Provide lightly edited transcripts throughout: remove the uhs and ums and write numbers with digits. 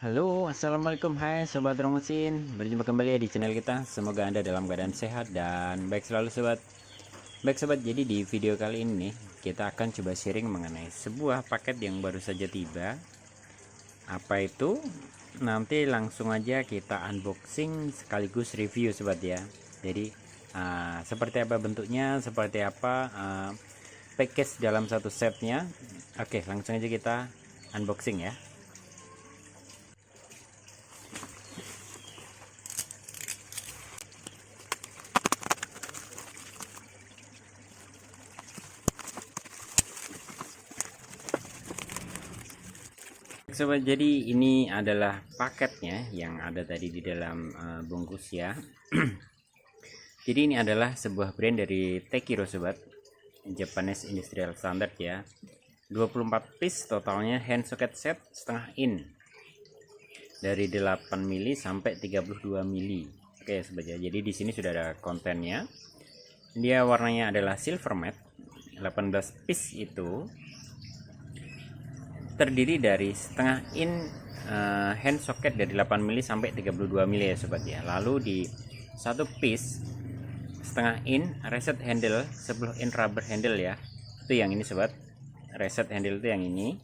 Halo, assalamualaikum, hai sobat Romusin. Berjumpa kembali ya di channel kita. Semoga anda dalam keadaan sehat dan baik selalu sobat. Baik sobat, jadi di video kali ini kita akan coba sharing mengenai sebuah paket yang baru saja tiba. Apa itu? Nanti langsung aja kita unboxing sekaligus review sobat ya. Jadi seperti apa bentuknya, seperti apa package dalam satu setnya. Oke, langsung aja kita unboxing ya. Sobat, jadi ini adalah paketnya yang ada tadi di dalam bungkus ya. Jadi ini adalah sebuah brand dari Tekiro sobat, Japanese Industrial Standard ya. 24 piece totalnya, hand socket set setengah in dari 8 mili sampai 32 mili. Oke sobat ya, jadi di sini sudah ada kontennya. Dia warnanya adalah silver matte. 18 piece itu terdiri dari setengah in hand socket dari 8 mili sampai 32 mili ya sobat ya. Lalu di satu piece setengah in reset handle 10 in rubber handle ya, itu yang ini sobat. Reset handle itu yang ini.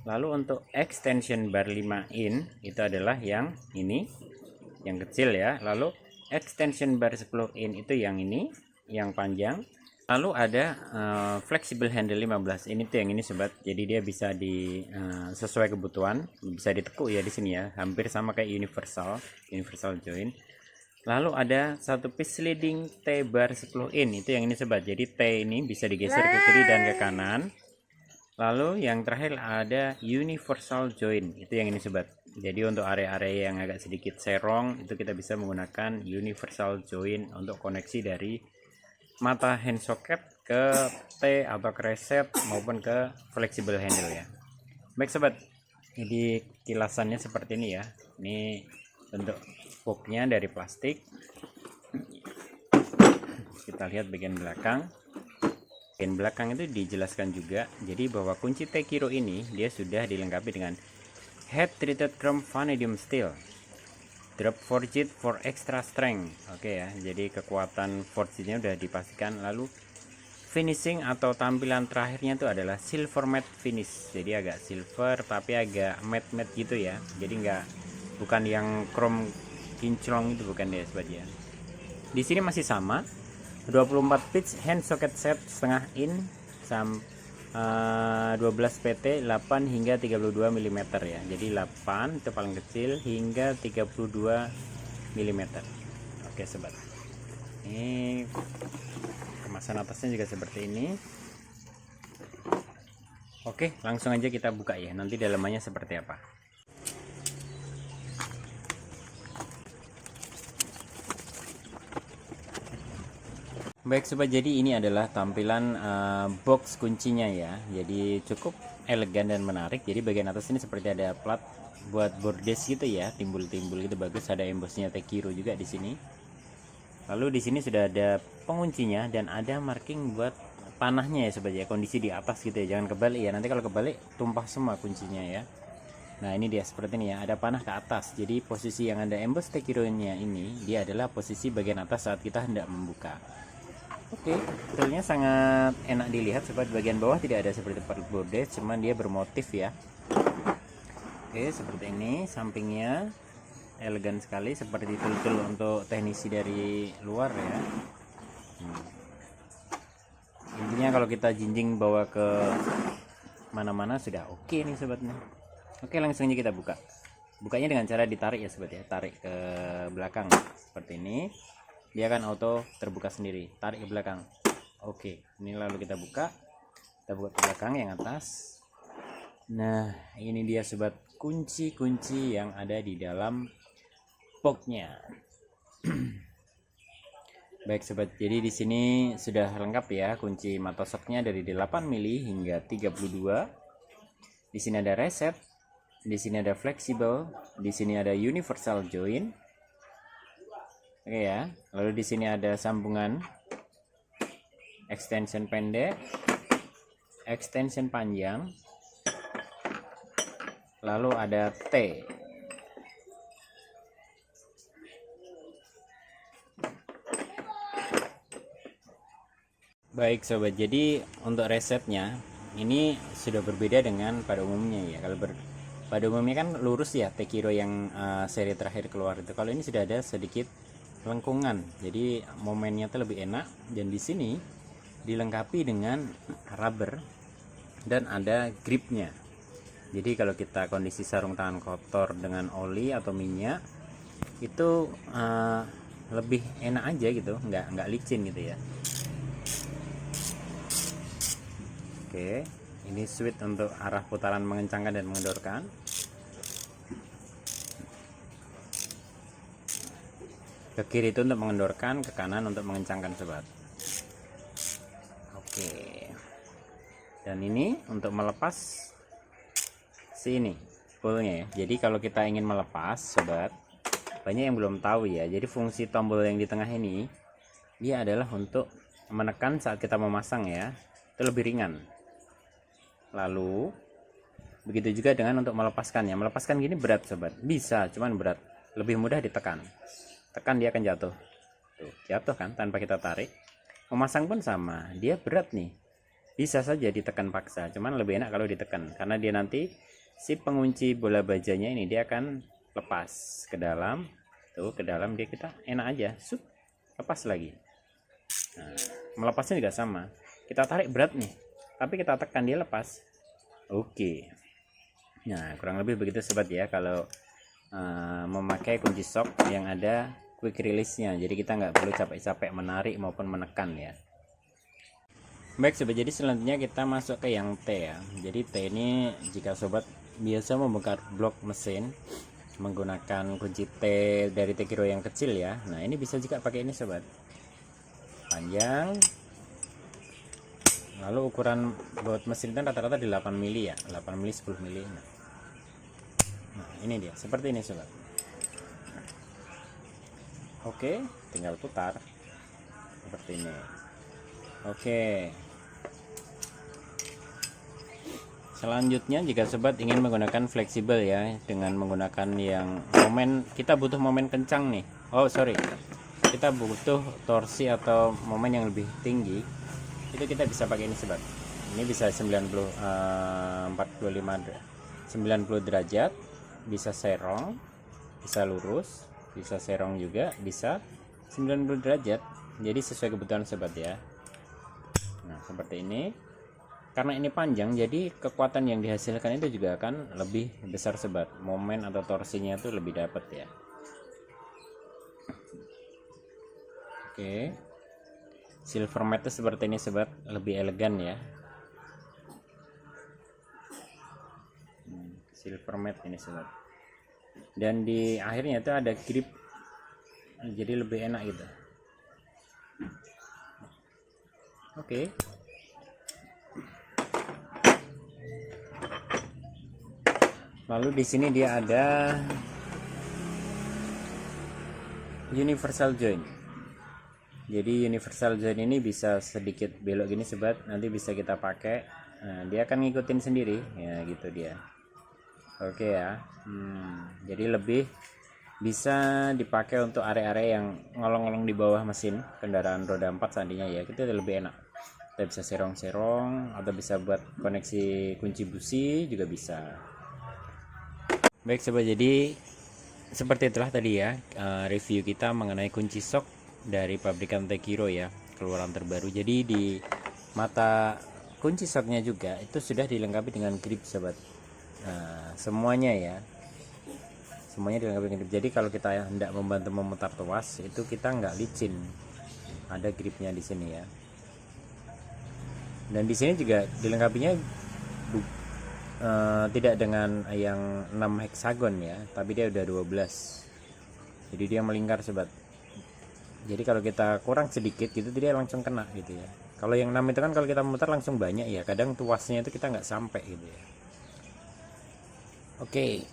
Lalu untuk extension bar 5 in itu adalah yang ini, yang kecil ya. Lalu extension bar 10 in itu yang ini, yang panjang. Lalu ada flexible handle 15, ini tuh yang ini sobat. Jadi dia bisa sesuai kebutuhan, bisa ditekuk ya di sini ya, hampir sama kayak universal join. Lalu ada satu piece sliding T bar 10 in, itu yang ini sobat. Jadi T ini bisa digeser ke kiri dan ke kanan. Lalu yang terakhir ada universal join, itu yang ini sobat. Jadi untuk area-area yang agak sedikit serong itu kita bisa menggunakan universal join untuk koneksi dari mata hand socket ke T atau ke reset maupun ke flexible handle ya. Baik sobat, jadi kilasannya seperti ini ya. Ini bentuk boxnya dari plastik. Kita lihat bagian belakang. Bagian belakang itu dijelaskan juga, jadi bahwa kunci Tekiro ini dia sudah dilengkapi dengan head treated chrome vanadium steel, drop forged for extra strength. Oke ya, jadi kekuatan forgednya udah dipastikan. Lalu finishing atau tampilan terakhirnya itu adalah silver matte finish, jadi agak silver tapi agak matte gitu ya. Jadi bukan yang chrome kinclong itu, bukan deh sobat ya. Di sini masih sama 24 pitch hand socket set setengah in 12 PT 8 hingga 32 mm ya. Jadi 8 itu paling kecil hingga 32 mm. Oke sobat, ini kemasan atasnya juga seperti ini. Oke, langsung aja kita buka ya, nanti dalamannya seperti apa. Baik sobat, jadi ini adalah tampilan box kuncinya ya. Jadi cukup elegan dan menarik. Jadi bagian atas ini seperti ada plat buat bordes gitu ya, timbul-timbul gitu, bagus. Ada embossnya Tekiro juga di sini. Lalu di sini sudah ada penguncinya dan ada marking buat panahnya ya sobat ya. Kondisi di atas gitu ya, jangan kebalik ya. Nanti kalau kebalik tumpah semua kuncinya ya. Nah ini dia seperti ini ya, ada panah ke atas. Jadi posisi yang ada emboss Tekiro-nya ini, dia adalah posisi bagian atas saat kita hendak membuka. Oke, toolnya sangat enak dilihat sobat. Bagian bawah tidak ada seperti part bordes, cuman dia bermotif ya. Oke, seperti ini. Sampingnya elegan sekali, seperti tool-tool untuk teknisi dari luar ya. Intinya kalau kita jinjing bawa ke mana-mana sudah oke nih sobatnya. Oke, langsung aja kita buka. Bukanya dengan cara ditarik ya sobat ya, tarik ke belakang seperti ini. Dia akan auto terbuka sendiri, tarik ke belakang. Oke, ini lalu kita buka ke belakang yang atas. Nah ini dia sobat, kunci-kunci yang ada di dalam boxnya. Baik sobat, jadi di sini sudah lengkap ya, kunci matosoknya dari 8 mili hingga 32. Di sini ada reset, di sini ada flexible, di sini ada universal join. Oke ya, lalu di sini ada sambungan extension pendek, extension panjang, lalu ada T. Baik sobat, jadi untuk resetnya ini sudah berbeda dengan pada umumnya ya. Pada umumnya kan lurus ya Tekiro yang seri terakhir keluar itu. Kalau ini sudah ada sedikit lengkungan, jadi momennya tuh lebih enak. Dan di sini dilengkapi dengan rubber dan ada gripnya. Jadi kalau kita kondisi sarung tangan kotor dengan oli atau minyak itu lebih enak aja gitu, nggak licin gitu ya. Oke, ini switch untuk arah putaran mengencangkan dan mengendorkan. Ke kiri itu untuk mengendorkan, ke kanan untuk mengencangkan sobat. Oke. Dan ini untuk melepas sini pullnya ya. Jadi kalau kita ingin melepas sobat, banyak yang belum tahu ya. Jadi fungsi tombol yang di tengah ini dia adalah untuk menekan saat kita memasang ya. Itu lebih ringan. Lalu begitu juga dengan untuk melepaskannya. Melepaskan gini berat sobat, bisa cuman berat, lebih mudah ditekan. Tekan dia akan jatuh. Tuh, jatuh kan tanpa kita tarik. Memasang pun sama, dia berat nih, bisa saja ditekan paksa, cuman lebih enak kalau ditekan karena dia nanti si pengunci bola bajanya ini dia akan lepas ke dalam. Tuh, ke dalam dia kita enak aja, lepas lagi. Nah, melepasnya juga sama, kita tarik berat nih, tapi kita tekan dia lepas. Oke. Nah, kurang lebih begitu sobat ya kalau memakai kunci sok yang ada quick release-nya. Jadi kita nggak perlu capek-capek menarik maupun menekan ya. Baik sobat, jadi selanjutnya kita masuk ke yang T ya. Jadi T ini jika sobat biasa membongkar blok mesin menggunakan kunci T dari Tekiro yang kecil ya. Nah, ini bisa juga pakai ini sobat. Panjang. Lalu ukuran baut mesin kan rata-rata di 8 mili ya, 8 mili 10 mili. Nah, ini dia, seperti ini sobat. Oke, tinggal putar seperti ini. Oke. Selanjutnya jika sobat ingin menggunakan fleksibel ya, dengan menggunakan yang momen, kita butuh momen kencang nih. Oh sorry, kita butuh torsi atau momen yang lebih tinggi. Itu kita bisa pakai ini sobat. Ini bisa 90 derajat, bisa serong, bisa lurus, bisa serong juga, bisa 90 derajat. Jadi sesuai kebutuhan sobat ya. Nah, seperti ini. Karena ini panjang, jadi kekuatan yang dihasilkan itu juga akan lebih besar sobat. Momen atau torsinya itu lebih dapat ya. Oke. Silver matte seperti ini sobat, lebih elegan ya. Silver matte ini sobat. Dan di akhirnya itu ada grip, jadi lebih enak gitu. Oke. Lalu di sini dia ada universal joint. Jadi universal joint ini bisa sedikit belok gini sobat, nanti bisa kita pakai. Nah, dia akan ngikutin sendiri ya gitu dia. Oke ya. Jadi lebih bisa dipakai untuk area-area yang ngolong-ngolong di bawah mesin kendaraan roda 4 seandainya ya, itu lebih enak. Kita bisa serong-serong atau bisa buat koneksi kunci busi juga bisa. Baik sobat, jadi seperti itulah tadi ya review kita mengenai kunci sok dari pabrikan Tekiro ya, keluaran terbaru. Jadi di mata kunci soknya juga itu sudah dilengkapi dengan grip sobat. Semuanya ya, semuanya dilengkapi dengan grip. Jadi kalau kita hendak membantu memutar tuas itu kita nggak licin, ada gripnya di sini ya. Dan di sini juga dilengkapinya tidak dengan yang 6 heksagon ya, tapi dia udah 12. Jadi dia melingkar sobat. Jadi kalau kita kurang sedikit gitu dia langsung kena gitu ya. Kalau yang 6 itu kan kalau kita memutar langsung banyak ya, kadang tuasnya itu kita nggak sampai gitu ya. Oke.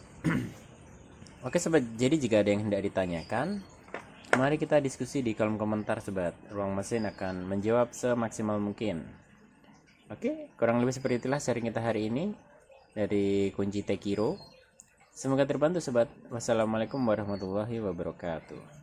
Oke sobat, jadi jika ada yang hendak ditanyakan, mari kita diskusi di kolom komentar sobat. Ruang mesin akan menjawab semaksimal mungkin. Oke, kurang lebih seperti itulah sharing kita hari ini dari kunci Tekiro. Semoga terbantu sobat. Wassalamualaikum warahmatullahi wabarakatuh.